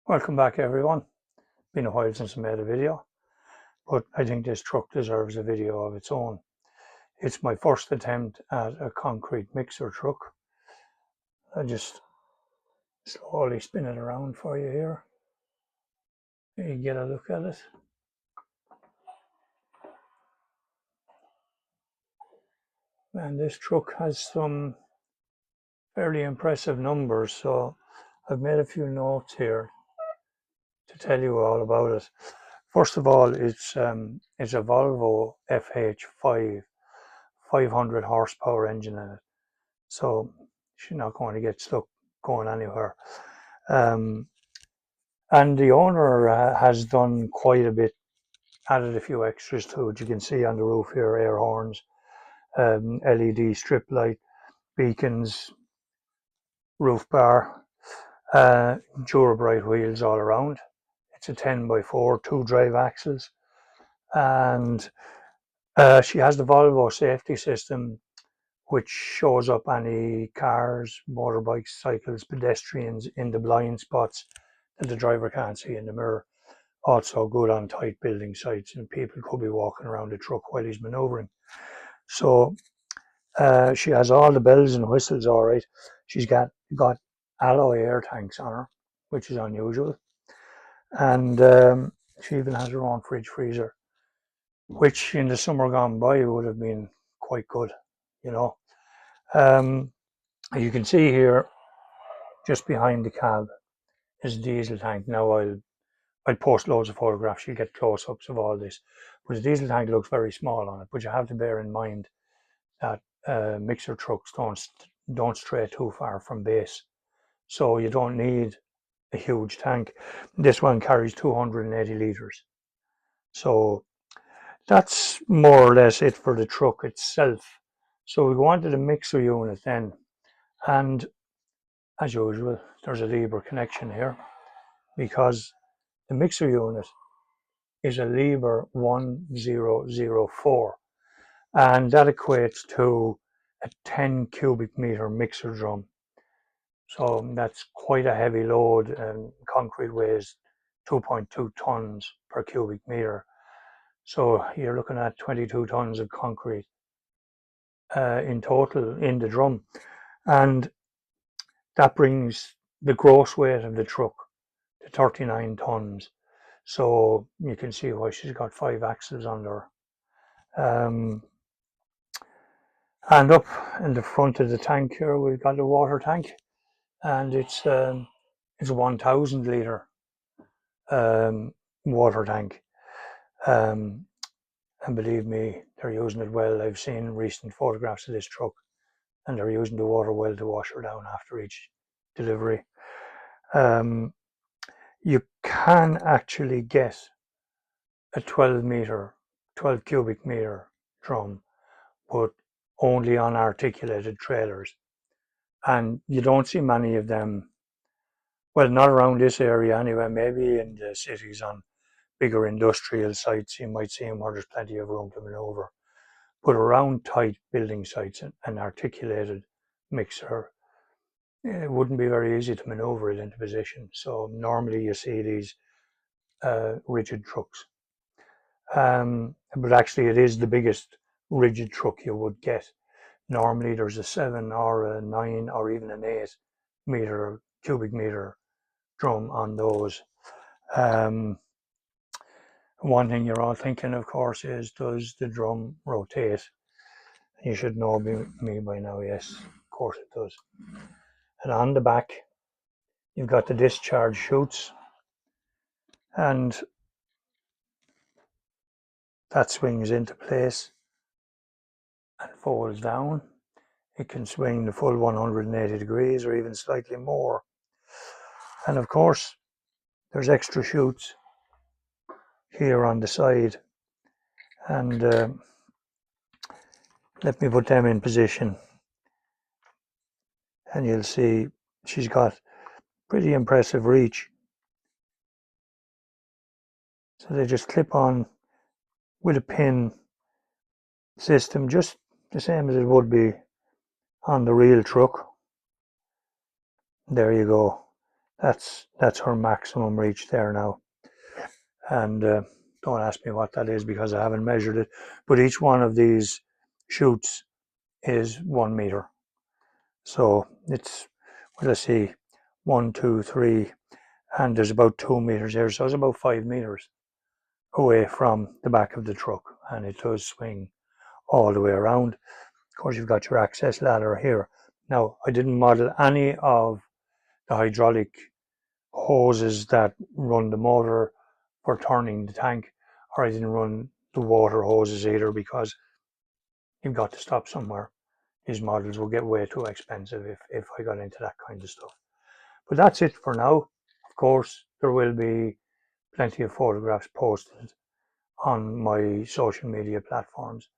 Welcome back everyone. Been a while since I made a video, but I think this truck deserves a video of its own. It's my first attempt at a concrete mixer truck. I just slowly spin it around for you here. You get a look at it. And this truck has some fairly impressive numbers, so I've made a few notes here to tell you all about it. First of all, it's a Volvo FH 500 horsepower engine in it, so she's not going to get stuck going anywhere. And the owner has done quite a bit, added a few extras to it. You can see on the roof here air horns, LED strip light, beacons, roof bar, Dura-Bright wheels all around. It's a 10x4, 2 drive axles, and she has the Volvo safety system, which shows up any cars, motorbikes, cycles, pedestrians in the blind spots that the driver can't see in the mirror. Also good on tight building sites, and people could be walking around the truck while he's manoeuvring. So she has all the bells and whistles all right. She's got alloy air tanks on her, which is unusual. And she even has her own fridge freezer, which in the summer gone by would have been quite good, you know. You can see here, just behind the cab, is a diesel tank. Now I'll post loads of photographs, you'll get close-ups of all this. But the diesel tank looks very small on it, but you have to bear in mind that mixer trucks don't stray too far from base. So you don't need a huge tank. This one carries 280 litres. So that's more or less it for the truck itself. So we go on to the mixer unit then. And as usual, there's a Liebherr connection here, because the mixer unit is a Liebherr 1004, and that equates to a 10 cubic meter mixer drum. So that's quite a heavy load, and concrete weighs 2.2 tons per cubic meter. So you're looking at 22 tons of concrete in total in the drum. And that brings the gross weight of the truck to 39 tons. So you can see why she's got 5 axles under her. And up in the front of the tank here, we've got the water tank, and it's a 1,000 litre water tank. And believe me, they're using it well. I've seen recent photographs of this truck, and they're using the water well to wash her down after each delivery. You can actually get a 12 cubic meter drum, but only on articulated trailers. And you don't see many of them, well, not around this area anyway. Maybe in the cities on bigger industrial sites you might see them where there's plenty of room to maneuver. But around tight building sites, an articulated mixer, it wouldn't be very easy to maneuver it into position. So normally you see these rigid trucks. But actually it is the biggest rigid truck you would get. Normally there's a 7 or a 9 or even an 8 cubic meter drum on those. One thing you're all thinking, of course, is, does the drum rotate? You should know me by now. Yes, of course it does. And on the back you've got the discharge chutes, and that swings into place and folds down. It can swing the full 180 degrees or even slightly more. And of course there's extra chutes here on the side, and let me put them in position, and you'll see she's got pretty impressive reach. So they just clip on with a pin system, just the same as it would be on the real truck. There you go. That's her maximum reach there now. And don't ask me what that is because I haven't measured it. But each one of these chutes is 1 meter. So it's, well, let's see, 1, 2, 3, and there's about 2 meters here. So it's about 5 meters away from the back of the truck, and it does swing all the way around. Of course, you've got your access ladder here. Now, I didn't model any of the hydraulic hoses that run the motor for turning the tank, or I didn't run the water hoses either because you've got to stop somewhere. These models will get way too expensive if I got into that kind of stuff. But that's it for now. Of course, there will be plenty of photographs posted on my social media platforms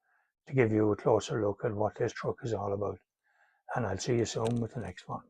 to give you a closer look at what this truck is all about. And I'll see you soon with the next one.